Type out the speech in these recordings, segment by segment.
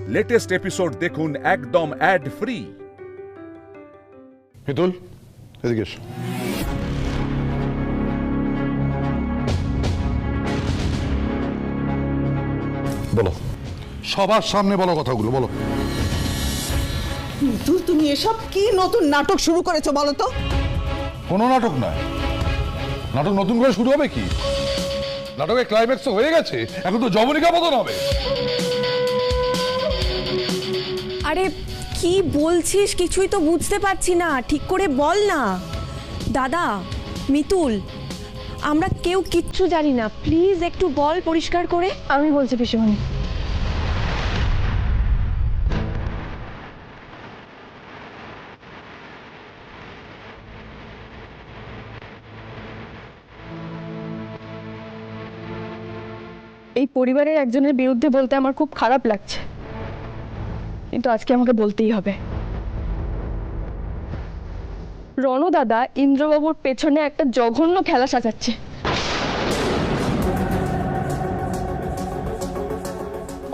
Latest episode দেখুন একদম add free. Mitul, এদিকে এসো। বলো, সবার সামনে বলো কথাগুলো, বলো। মিতুল, তুমি এসব কি নতুন নাটক শুরু করেছো বলো তো? কোনো নাটক নয়, নাটক নতুন করে শুরু হবে কি? নাটকের ক্লাইম্যাক্স হয়ে গেছে, এখন তো যবনিকা পতন হবে। আরে কি বলছিস, কিছুই তো বুঝতে পারছি না, ঠিক করে বল না। দাদা, মিতুল, আমরা কেউ কিচ্ছু জানি না, প্লিজ একটু বল পরিষ্কার করে। আমি বলছি পিসিমণি। এই পরিবারের একজনের বিরুদ্ধে বলতে আমার খুব খারাপ লাগছে, কিন্তু আজকে আমাকে বলতেই হবে। রণ দাদা ইন্দ্রবাবুর পেছনে একটা জঘন্য খেলা সাজাচ্ছে।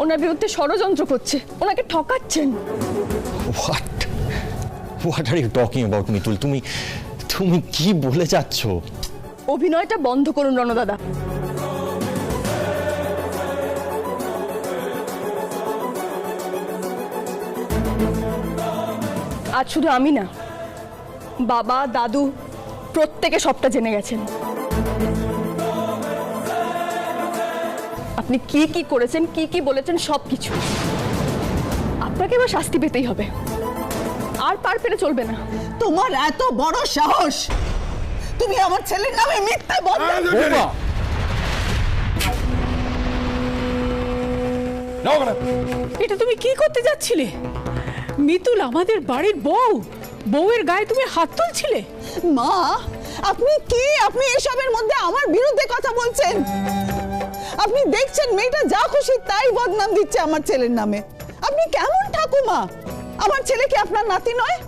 ওনার বিরুদ্ধে ষড়যন্ত্র করছে, ওনাকে ঠকাচ্ছেন। What are you talking about Mitul? তুমি কি বলে যাচ্ছ? অভিনয়টা বন্ধ করুন রণ দাদা। আজ শুধু আমি না, বাবা দাদু প্রত্যেকে সবটা জেনে গেছেন। আপনি কি কি করেছেন, কি কি বলেছেন, সবকিছু। আপনাকে এবার শাস্তি পেতেই হবে, আর পার পেরে চলবে না। তোমার এত বড় সাহস, তুমি আমার ছেলের নামে মিথ্যা বদনাম। এটা তুমি কি করতে যাচ্ছিলে? মিতুল আমাদের বাড়ির বউ, বউয়ের গায়ে তুমি হাত তুলছিলে? মা, আপনি কি, আপনি এসবের মধ্যে আমার বিরুদ্ধে কথা বলছেন? আপনি দেখছেন মেয়েটা যা খুশি তাই বদনাম দিচ্ছে আমার ছেলের নামে। আপনি কেমন ঠাকুমা? আমার ছেলে কি আপনার নাতি নয়?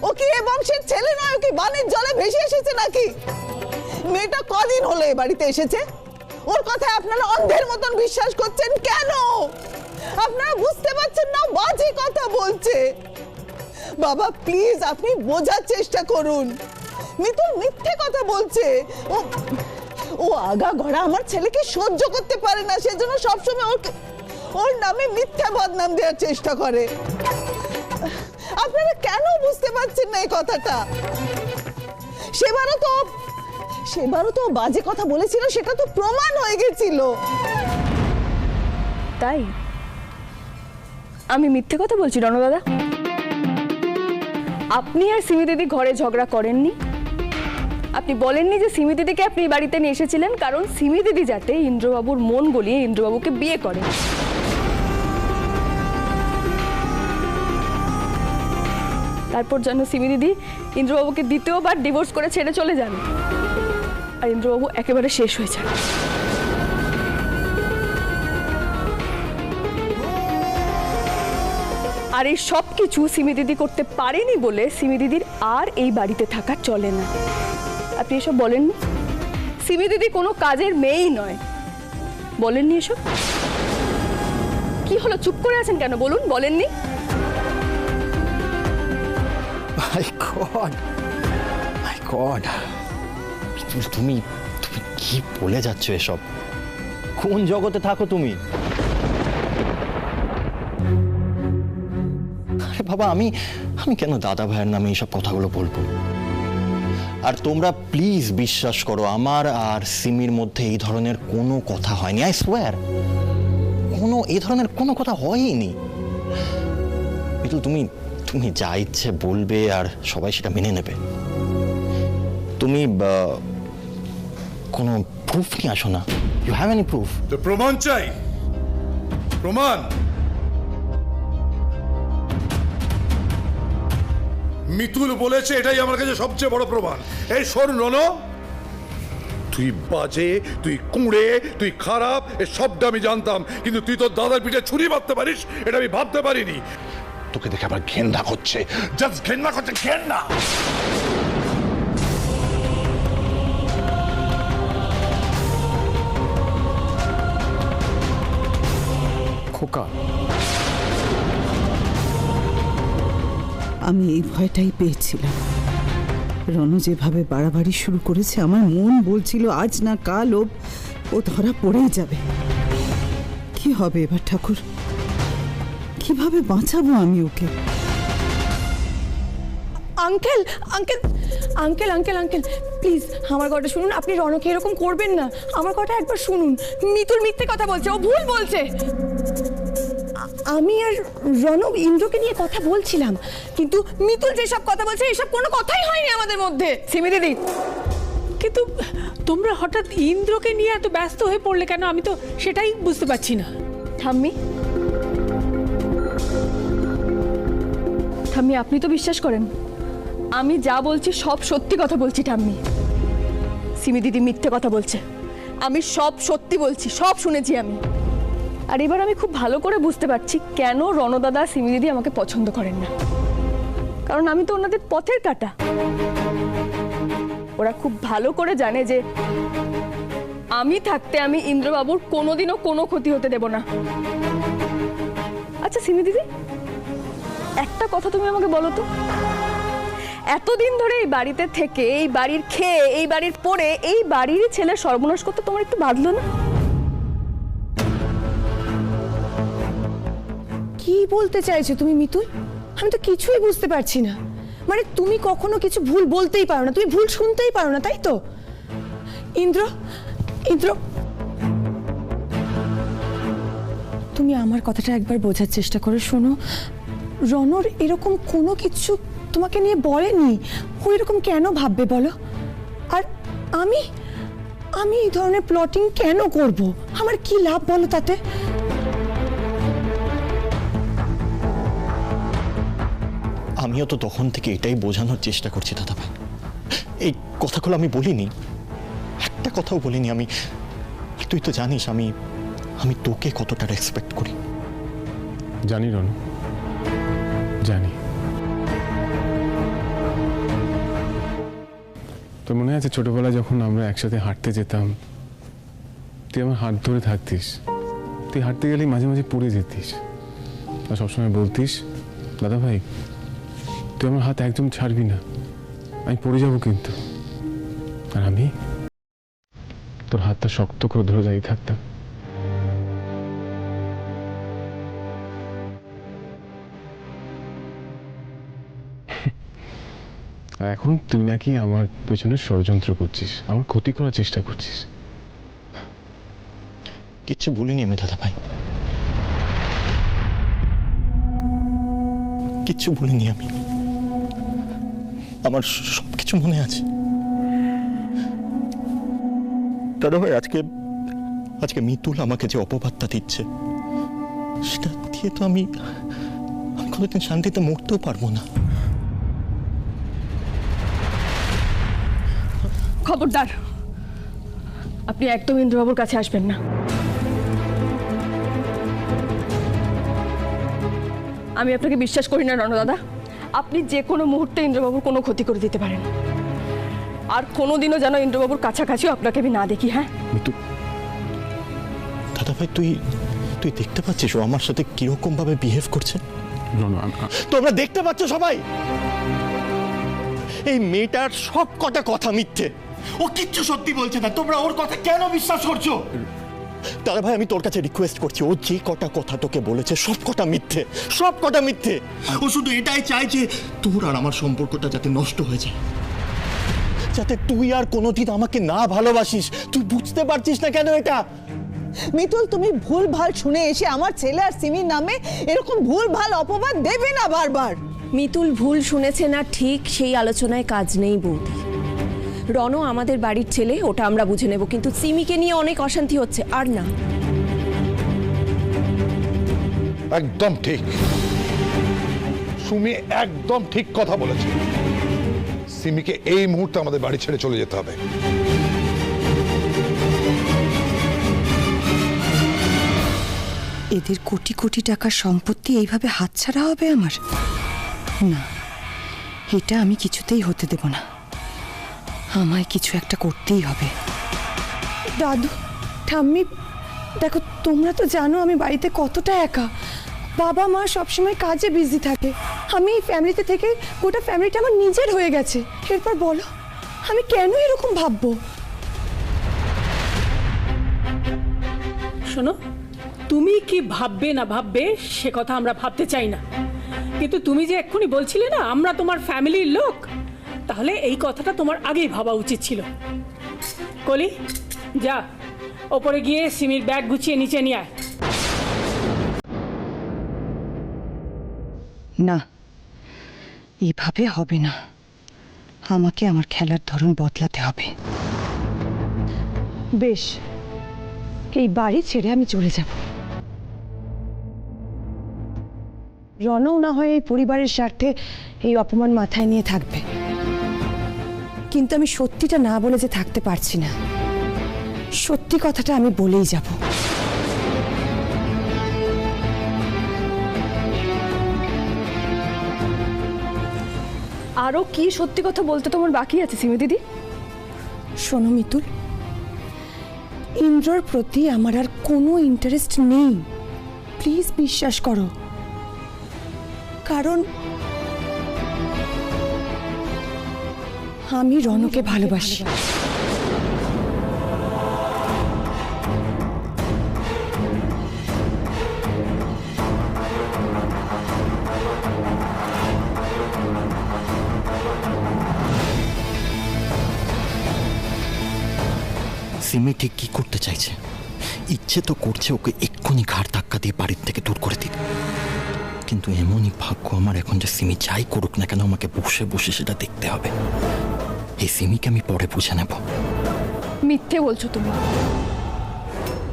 ও কি এ বংশের ছেলে নয়? ও কি বানের জলে ভেসে এসেছে নাকি? মেয়েটা কদিন হলো এ বাড়িতে এসেছে, ওর কথায় আপনারা অন্ধের মতন বিশ্বাস করছেন কেন? আপনারা বুঝতে পারছেন না বাজে কথা বলছে? বাবা প্লিজ, আপনি বোঝার চেষ্টা করুন। মিতুল মিথ্যে কথা বলছে। ও আগা গড়া আমার ছেলেকে সহ্য করতে পারে না, সেজন্য সবসময় ওর নামে মিথ্যা বদনাম দেওয়ার চেষ্টা করে। আপনারা কেন বুঝতে পারছেন না এই কথাটা? সেবারও তো বাজে কথা বলেছিল, সেটা তো প্রমাণ হয়ে গেছিল। তাই আমি মিথ্যে কথা বলছি রণ দাদা? আপনি আর সিমি দিদি ঘরে ঝগড়া করেননি? আপনি বলেননি যে সিমি দিদিকে আপনি বাড়িতে নিয়ে এসেছিলেন কারণ সিমি দিদি যাতে ইন্দ্রবাবুর মন গলিয়ে ইন্দ্রবাবুকে বিয়ে করেন। তারপর যেন সিমি দিদি ইন্দ্রবাবুকে দ্বিতীয়বার ডিভোর্স করে ছেড়ে চলে যান, আর ইন্দ্রবাবু একেবারে শেষ হয়ে যান। আর এই সব কিছু সিমি দিদি করতে পারেনি বলে সিমি দিদির আর এই বাড়িতে থাকা চলে না। আপনি এসব বলেননি? সিমি দিদি কোনো কাজের মেয়েই নয়, বলেননি এসব? কি হলো, চুপ করে আছেন কেন? বলুন, বলেননি? মাই গড, তুমি কি বলে যাচ্ছ এসব? কোন জগতে থাকো তুমি? আরে বাবা, আমি কেন দাদা ভাইয়ের নামে এইসব কথাগুলো বলবো? আর তোমরা প্লিজ বিশ্বাস করো, আমার আর সিমির মধ্যে এই ধরনের কোনো কথা হয়নি। আই সোয়ার, এই ধরনের কোনো কথা হয়নি। মিতুল, তুমি যা ইচ্ছে বলবে আর সবাই সেটা মেনে নেবে। তুমি কোনো প্রুফ নিয়ে আসো না। You have any proof? প্রমাণ চাই, প্রমাণ। মিতুল বলেছে, এটাই আমার কাছে সবচেয়ে বড় প্রমাণ। এই শোন রণ, তুই বাজে, তুই কুঁড়ে, তুই খারাপ, এ সবটা আমি জানতাম, কিন্তু তুই তোর দাদার পিঠে ছুরি মারতে পারিস এটা আমি ভাবতে পারিনি। তোকে দেখে আবার ঘেন্না করছে, জাস্ট ঘেন্না করছে, ঘেন্না। খোকা, আমি এই ভয়টাই পেয়েছিলাম। রনু যেভাবে বাড়াবাড়ি শুরু করেছে, আমার মন বলছিল আজ না কাল ও ধরা পড়েই যাবে। কি হবে এবার ঠাকুর? কিভাবে বাঁচাবো আমি ওকে? Uncle uncle uncle uncle uncle please আমার কথাটা শুনুন। আপনি রনকে এরকম করবেন না, আমার কথা একবার শুনুন। মিতুল মিথ্যে কথা বলছে, ও ভুল বলছে। আমি আর রনক ইন্দ্রকে নিয়ে কথা বলছিলাম, কিন্তু মিতুল যেসব কথা বলছে এসব কোনো কথাই হয়নি আমাদের মধ্যে। সিমি দিদি, কিন্তু তোমরা হঠাৎ ইন্দ্রকে নিয়ে এত ব্যস্ত হয়ে পড়লে কেন? আমি তো সেটাই বুঝতে পারছি না। ঠাম্মি, ঠাম্মি আপনি তো বিশ্বাস করেন আমি যা বলছি সব সত্যি কথা বলছি। ঠাম্মি, সিমি দিদি মিথ্যে কথা বলছে, আমি সব সত্যি বলছি, সব শুনেছি আমি। আর এবার আমি খুব ভালো করে বুঝতে পারছি কেন রণদাদা সিমি দিদি আমাকে পছন্দ করেন না। কারণ আমি তো ওনাদের পথের কাঁটা। ওরা খুব ভালো করে জানে যে আমি থাকতে আমি ইন্দ্রবাবুর কোনোদিনও কোনো ক্ষতি হতে দেব না। আচ্ছা সিমি দিদি, একটা কথা তুমি আমাকে বলো তো, এতদিন ধরে এই বাড়িতে থেকে, এই বাড়ির খেয়ে, এই বাড়ির পড়ে, এই বাড়ির ছেলে সর্বনাশ করতে তোমার একটু বাঁধলো না? কি বলতে চাইছো তুমি মিতুল? আমি তো কিছুই বুঝতে পারছি না। মানে তুমি কখনো কিছু ভুল বলতেই পারো না, তুমি ভুল শুনতেই পারো না, তাই তো? ইন্দ্র, ইন্দ্র, তুমি আমার কথাটা একবার বোঝার চেষ্টা করে শোনো। রনর এরকম কোনো কিছু তোমাকে নিয়ে বলেনি। ও এরকম কেন ভাববে বলো? আর আমি আমি এই ধরনের প্লটিং কেন করব? আমার কি লাভ বলো তাতে? আমিও তো তখন থেকে এটাই বোঝানোর চেষ্টা করছি দাদাভাই। এই কথাগুলো আমি বলিনি, একটা কথাও বলিনি আমি। তুই তো জানিস আমি আমি তোকে কতটা রেসপেক্ট করি। জানি রনু, জানি। তোর মনে আছে ছোটবেলায় যখন আমরা একসাথে হাঁটতে যেতাম, তুই আমার হাত ধরে থাকতিস, তুই হাঁটতে গেলেই মাঝে মাঝে পড়ে যেতিস, আর সবসময় বলতিস দাদা ভাই তুই আমার হাত একদম ছাড়বি না, আমি পড়ে যাব কিন্তু। আর আমি তোর হাতটা শক্ত করে ধরে দাঁড়িয়ে থাকতাম। আর এখন তুই নাকি আমার পেছনে ষড়যন্ত্র করছিস, আমার ক্ষতি করার চেষ্টা করছিস। কিচ্ছু বলিনি আমি দাদা ভাই, কিচ্ছু বলিনি আমি। আমার সবকিছু মনে আছে দাদা ভাই। আজকে মিতুল আমাকে যে অপবাদটা দিচ্ছে, সেটা দিয়ে তো আমি কোনোদিন শান্তিতে মরতেও পারবো না। খবরদার, আপনি একদম ইন্দ্রবাবুর কাছে আসবেন না। আমি আপনাকে বিশ্বাস করি না রণদাদা। আপনি যে কোনো মুহূর্তে ইন্দ্রবাবুর কোনো ক্ষতি করে দিতে পারেন। আর কোনোদিনও যেন ইন্দ্রবাবুর কাছাকাছিও আপনাকে আমি না দেখি। হ্যাঁ মিতু, দাদা ভাই তুই দেখতে পাচ্ছিস ও আমার সাথে কিরকম ভাবে বিহেভ করছে? তোমরা দেখতে পাচ্ছ সবাই? এই মেয়েটার সব কটা কথা মিথ্যে, ও কিচ্ছু সত্যি বলছে না। তোমরা ওর কথা কেন বিশ্বাস করছো? দাদা ভাই আমি তোর কাছে রিকোয়েস্ট করছি, ও যে কটা কথা তোকে বলেছে সব কটা মিথ্যে, সব কটা মিথ্যে। ও শুধু এটাই চায় যে তোর আর আমার সম্পর্কটা যাতে নষ্ট হয়ে যায়, যাতে তুই আর কোনোদিন আমাকে না ভালোবাসিস। তুই বুঝতে পারছিস না কেন এটা? মিতুল, তুমি ভুল ভাল শুনে এসে আমার ছেলে আর সিমির নামে এরকম ভুল ভাল অপবাদ দেবে না বারবার। মিতুল ভুল শুনেছে না ঠিক, সেই আলোচনায় কাজ নেই বৌদি। রণ আমাদের বাড়ির ছেলে, ওটা আমরা বুঝে নেব, কিন্তু সিমিকে নিয়ে অনেক অশান্তি হচ্ছে। আর না, একদম ঠিক, সুমি একদম ঠিক কথা বলেছে। সিমিকে এই মুহূর্তে আমাদের বাড়ি ছেড়ে চলে যেতে হবে। এদের কোটি কোটি টাকার সম্পত্তি এইভাবে হাতছাড়া হবে আমার? না, এটা আমি কিছুতেই হতে দেব না। আমায় কিছু একটা করতেই হবে। দাদু, ঠাম্মি, দেখো তোমরা তো জানো আমি বাড়িতে কতটা একা। বাবা মা সবসময় কাজে বিজি থাকে। আমি এই ফ্যামিলিতে থেকে গোটা ফ্যামিলিটা আমার নিজের হয়ে গেছে। এরপর বলো আমি কেন এরকম ভাববো? শোনো, তুমি কি ভাববে না ভাববে সে কথা আমরা ভাবতে চাই না, কিন্তু তুমি যে এক্ষুনি বলছিলে না আমরা তোমার ফ্যামিলির লোক, তাহলে এই কথাটা তোমার আগেই ভাবা উচিত ছিল। কলি, যা ওপরে গিয়ে সিমির ব্যাগ গুছিয়ে নিচে নিয়ে আয়। না, এভাবে হবে না। আমাকে আমার খেলার ধরন বদলাতে হবে। বেশ, এই বাড়ি ছেড়ে আমি চলে যাব। রনও না হয় এই পরিবারের স্বার্থে এই অপমান মাথায় নিয়ে থাকবে, কিন্তু আমি সত্যিটা না বলে যে থাকতে পারছি না। সত্যি কথাটা আমি বলেই যাব। আরো কি সত্যি কথা বলতে তোমার বাকি আছে সিমি দিদি? শোনো মিতুল, ইন্দ্রর প্রতি আমার আর কোনো ইন্টারেস্ট নেই। প্লিজ বিশ্বাস করো, কারণ আমি রনকে ভালোবাসি। সিমি ঠিক কি করতে চাইছে? ইচ্ছে তো করছে ওকে এক্ষুনি ঘাড় ধাক্কা দিয়ে বাড়ির থেকে দূর করে দিতে, কিন্তু এমনই ভাগ্য আমার এখন যে সিমি যাই করুক না কেন আমাকে বসে বসে সেটা দেখতে হবে। এই সিমিকে আমি পরে বুঝে নেব। মিথ্যে বলছো তুমি,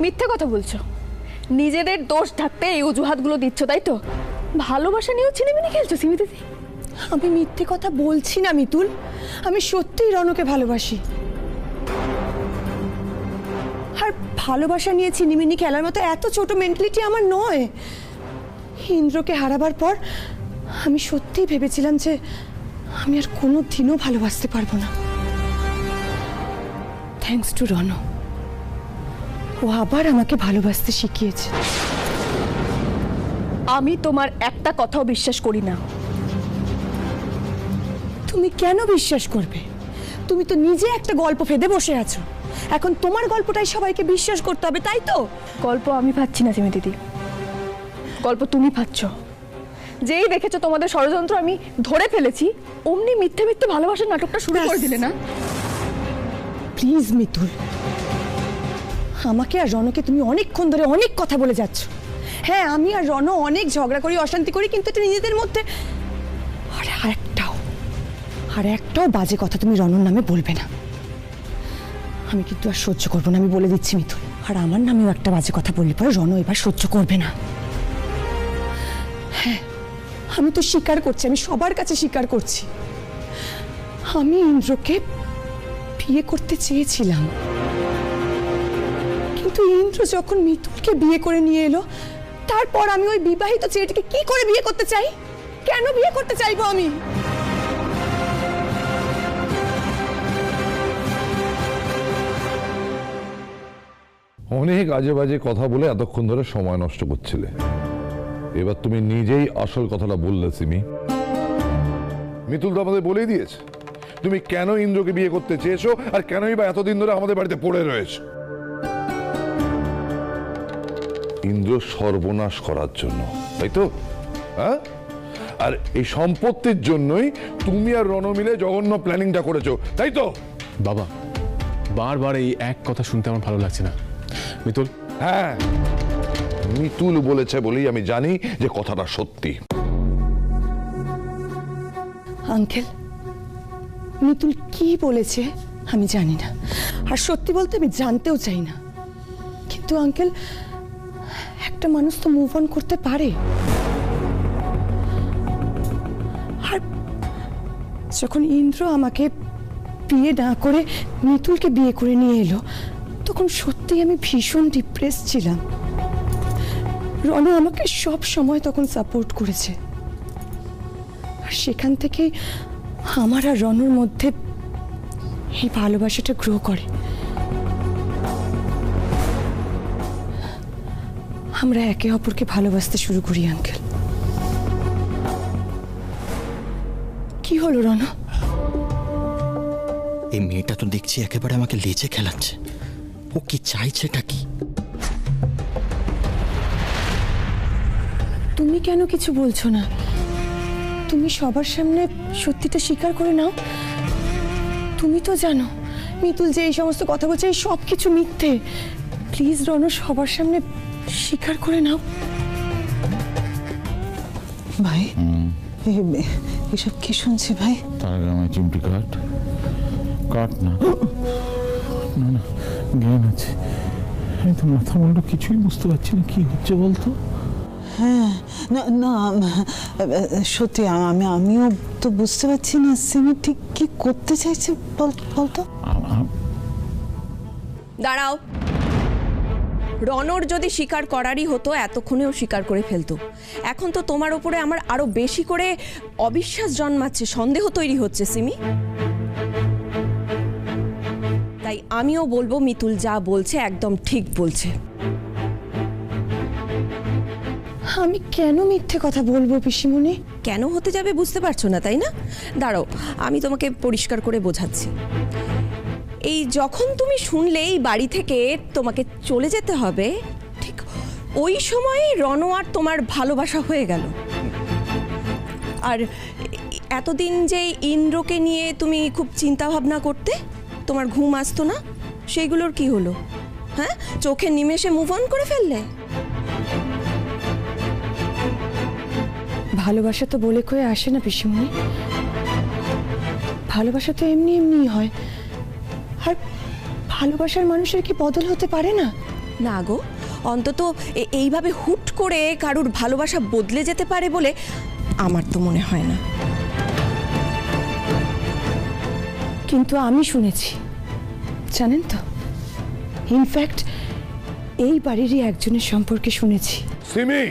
মিথ্যে কথা বলছো। নিজেদের দোষ ঢাকতে এই অজুহাতগুলো দিচ্ছ, তাই তো? ভালোবাসা নিয়েও ছিনিমিনি খেলছো সিমি দিদি। আমি মিথ্যে কথা বলছি না মিতুল, আমি সত্যিই রনকে ভালোবাসি। আর ভালোবাসা নিয়ে ছিনিমিনি খেলার মতো এত ছোট মেন্টালিটি আমার নয়। ইন্দ্রকে হারাবার পর আমি সত্যিই ভেবেছিলাম যে আমি আর কোনো দিনও ভালোবাসতে পারবো না। থ্যাঙ্কস টু রন, ও আবার আমাকে ভালোবাসতে শিখিয়েছে। আমি তোমার একটা কথাও বিশ্বাস করি না। তুমি কেন বিশ্বাস করবে? তুমি তো নিজে একটা গল্প ফেঁদে বসে আছো। এখন তোমার গল্পটাই সবাইকে বিশ্বাস করতে হবে, তাই তো? গল্প আমি পাচ্ছি না সিমি দিদি, গল্প তুমি পাচ্ছ। যেই দেখেছো তোমাদের ষড়যন্ত্র আমি ধরে ফেলেছি, অমনি মিথ্যে মিথ্যে ভালোবাসার নাটকটা শুরু করে দিলে না? প্লিজ মিতুল, আমাকে আর রনকে তুমি অনেকক্ষণ ধরে অনেক কথা বলে যাচ্ছ। হ্যাঁ, আমি আর রন অনেক ঝগড়া করি, অশান্তি করি, কিন্তু এটা নিজেদের মধ্যে। আর একটাও বাজে কথা তুমি রনর নামে বলবে না। আমি কিন্তু আর সহ্য করবো না, আমি বলে দিচ্ছি মিতুল। আর আমার নামেও একটা বাজে কথা বললে পরে রন এবার সহ্য করবে না। হ্যাঁ, আমি তো স্বীকার করছি, আমি সবার কাছে স্বীকার করছি, আমি ইন্দ্রকে বিয়ে করতে চেয়েছিলাম। কিন্তু ইন্দ্র যখন মিতুলকে বিয়ে করে নিয়ে এলো, তারপর আমি ওই বিবাহিত ছেলেটিকে কি করে বিয়ে করতে চাই? কেন বিয়ে করতে চাইবো আমি? অনেক আজে বাজে কথা বলে এতক্ষণ ধরে সময় নষ্ট করছিলে। এবার তুমি নিজেই আসল কথাটা বললে সিমি। মিতুল তো আমাদের বলেই দিয়েছে তুমি কেন ইন্দ্রকে বিয়ে করতে চেয়েছো আর কেনই বা এতদিন ধরে আমাদের বাড়িতে পড়ে রয়েছে। ইন্দ্র সর্বনাশ করার জন্য, তাই তো? হ্যাঁ, আর এই সম্পত্তির জন্যই তুমি আর রণ মিলে জঘন্য প্ল্যানিংটা করেছো, তাই তো? বাবা, বারবার এই এক কথা শুনতে আমার ভালো লাগছে না। মিতুল, হ্যাঁ, মিতুল বলেছে বলেই আমি জানি যে কথাটা সত্যি। আঙ্কেল, মিতুল কি বলেছে আমি জানি না, আর সত্যি বলতে আমি জানতেও চাই না। কিন্তু আঙ্কেল, একটা মানুষ তো মুভ অন করতে পারে। আর যখন ইন্দ্র আমাকে বিয়ে না করে মিতুলকে বিয়ে করে নিয়ে এলো, তখন সত্যিই আমি ভীষণ ডিপ্রেস ছিলাম। রণ আমাকে সব সময় তখন সাপোর্ট করেছে, আর সেখান থেকেই আমার আর রণর মধ্যে এই ভালোবাসাটা গ্রো করে। আমরা একে অপরকে ভালোবাসতে শুরু করি আঙ্কেল। কি হলো রণ? এই মেয়েটা তো দেখছি একেবারে আমাকে লেজে খেলাচ্ছে। ও কি চাইছেটা কি? তুমি কেন কিছু বলছো না? তুমি সবার সামনে সত্যিটা স্বীকার করে নাও। তুমি তো জানো মিতুল যে এই সমস্ত কথা বলছে এই সব কিছু মিথ্যে। প্লিজ রণ, সবার সামনে স্বীকার করে নাও। ভাই এসব কি শুনছি ভাই? তার আগে আমার চিমটি কাট, কাট না, না না জ্ঞান আছে। আমি তো মাথা মুন্ডু কিছুই বুঝতে পারছি না, কি হচ্ছে বলতো? হ্যাঁ, না না সত্যি আমিও তো বুঝতে পারছি না সিমি ঠিক কি করতে চাইছে বলতো। দাঁড়াও, রণর যদি স্বীকার করারই হতো এতক্ষণেও স্বীকার করে ফেলতো। এখন তো তোমার উপরে আমার আরো বেশি করে অবিশ্বাস জন্মাচ্ছে, সন্দেহ তৈরি হচ্ছে সিমি। তাই আমিও বলবো মিতুল যা বলছে একদম ঠিক বলছে। আমি কেন মিথ্যে কথা বলবো পিসিমণি? কেন হতে যাবে বুঝতে পারছো না তাই না? দাঁড়াও, আমি তোমাকে পরিষ্কার করে বোঝাচ্ছি। এই যখন তুমি শুনলে এই বাড়ি থেকে তোমাকে চলে যেতে হবে, ঠিক ওই সময়ই রণ আর তোমার ভালোবাসা হয়ে গেল। আর এতদিন যে ইন্দ্রকে নিয়ে তুমি খুব চিন্তা ভাবনা করতে, তোমার ঘুম আসতো না, সেইগুলোর কি হলো? হ্যাঁ, চোখে নিমেষে মুভ অন করে ফেললে। ভালোবাসা তো বলে কয়ে আসে না পিসিমণি, ভালোবাসা তো এমনি এমনি হয়। আর ভালোবাসার মানুষের কি বদল হতে পারে না? না গো, অন্তত এইভাবে হুট করে কারুর ভালোবাসা বদলে যেতে পারে বলে আমার তো মনে হয় না। কিন্তু আমি শুনেছি, জানেন তো, ইনফ্যাক্ট এই বাড়িরই একজনের সম্পর্কে শুনেছি। সিমি,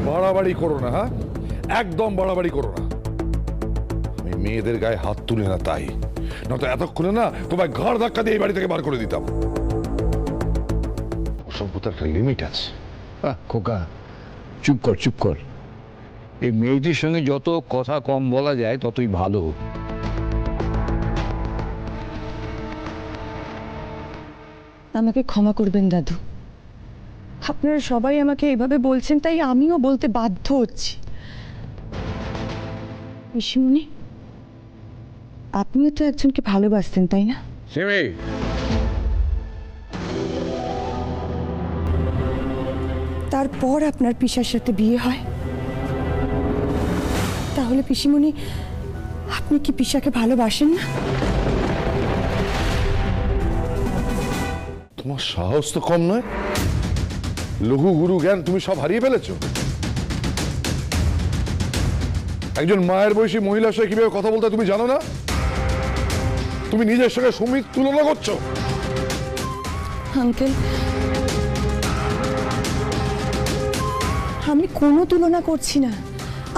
বাড়াবাড়ি করো না। হ্যাঁ, একদম বাড়াবাড়ি করো না। আমি মেয়েদের গায়ে হাত তুলে না তাই, নয়তো এতক্ষণে না তোমায় ঘর ধাক্কা দিয়ে এই বাড়ি থেকে বার করে দিতাম। অসভ্যতার একটা লিমিট আছে। খোকা চুপ কর, চুপ কর। এই মেয়েটির সঙ্গে যত কথা কম বলা যায় ততই ভালো। আমাকে ক্ষমা করবেন দাদু, আপনারা সবাই আমাকে এইভাবে বলছেন তাই আমিও বলতে বাধ্য হচ্ছি। পিসিমণি, আপনিও তো একজনকে ভালোবাসতেন তাই না? সিমি, তারপর আপনার পিসার সাথে বিয়ে হয়। তাহলে পিসিমণি, আপনি কি পিসাকে ভালোবাসেন না? তোমার সাহস তো কম নয়। লঘু গুরু জ্ঞান তুমি সব হারিয়ে ফেলেছো। একজন মায়ের বয়সী মহিলার সঙ্গে কিভাবে কথা বলতে তুমি জানো না? তুমি নিজের সঙ্গে সুমিত তুলনা করছো। আঙ্কেল, আমি কোনো তুলনা করছি না,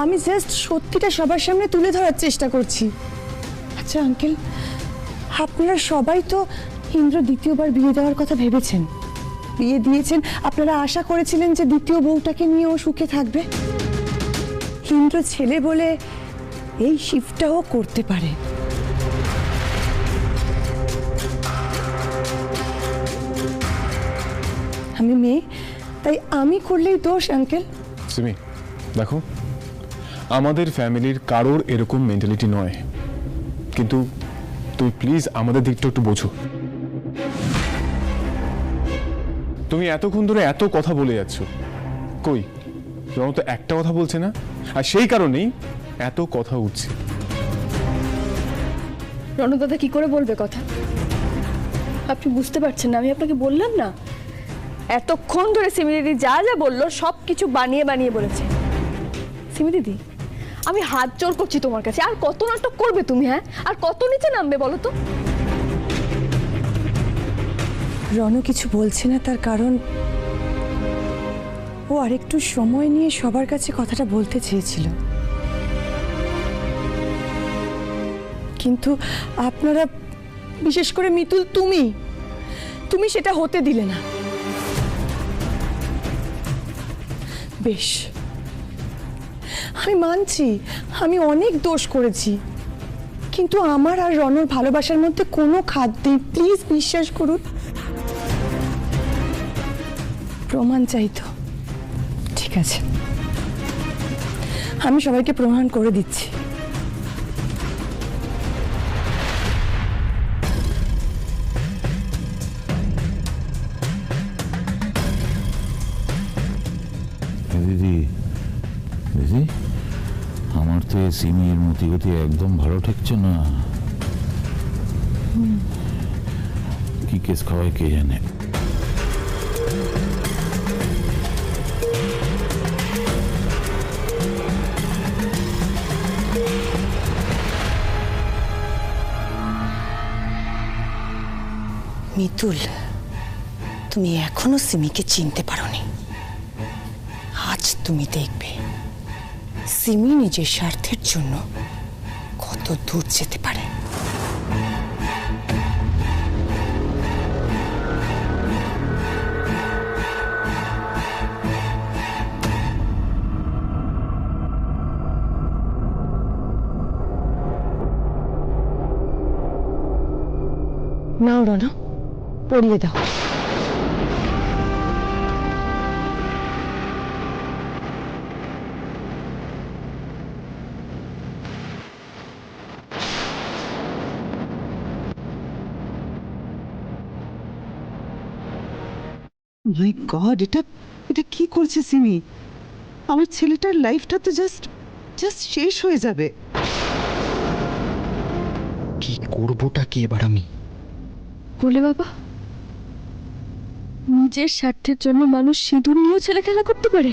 আমি জাস্ট সত্যিটা সবার সামনে তুলে ধরার চেষ্টা করছি। আচ্ছা আঙ্কেল, আপনারা সবাই তো ইন্দ্র দ্বিতীয়বার বিয়ে দেওয়ার কথা ভেবেছেন, বিয়ে দিয়েছেন। আপনারা আশা করেছিলেন যে দ্বিতীয় বউটাকে নিয়ে ও সুখে থাকবে। ইন্দ্র ছেলে বলে এই শিফটটাও করতে পারে। আমি মেয়ে, তাই আমি করলেই দোষ আঙ্কেল? সিমি দেখো, আমাদের ফ্যামিলির কারোর এরকম মেন্টালিটি নয়, কিন্তু তুই প্লিজ আমাদের দিকটা একটু বোঝো। তুমি এতক্ষণ ধরে এত কথা বলে যাচ্ছ, কই রণ তো একটা কথা বলছে না, আর সেই কারণেই এত কথা উঠছে। রণদাদা কি করে বলবে কথা? আপনি বুঝতে পারছেন না? আমি আপনাকে বললাম না, এতক্ষণ ধরে সিমি দিদি যা যা বললো সব কিছু বানিয়ে বানিয়ে বলেছে। সিমি দিদি, আমি হাত জোর করছি তোমার কাছে, আর কত নাটক করবে তুমি? হ্যাঁ, আর কত নিচে নামবে বলো তো? রণ কিছু বলছে না, তার কারণ ও আরেকটু সময় নিয়ে সবার কাছে কথাটা বলতে চেয়েছিল, কিন্তু আপনারা, বিশেষ করে মিতুল, তুমি সেটা হতে দিলে না। বেশ, আমি মানছি আমি অনেক দোষ করেছি, কিন্তু আমার আর রনর ভালোবাসার মধ্যে কোনো খাদ নেই। প্লিজ বিশ্বাস করুন। প্রমাণ চাই তো? ঠিক আছে, আমি সবাইকে প্রমাণ করে দিচ্ছি। দিদি দিদি, আমার তো এই সিমির মতিগতি একদম ভালো ঠেকছে না। কি কেস খাওয়ায় কে জানে। মিতুল, তুমি এখনো সিমিকে চিনতে পারোনি। আজ তুমি দেখবে সিমি নিজের স্বার্থের জন্য কত দূর যেতে পারে। নাও রনা, পরিয়ে দাও। মাই গড, এটা এটা কি করছে সিমি? আমার ছেলেটার লাইফটা তো জাস্ট শেষ হয়ে যাবে। কি করবোটা কি এবার আমি? বলে বাবা, নিজের স্বার্থের জন্য মানুষ সিঁদুর নিয়েও ছেলে খেলা করতে পারে?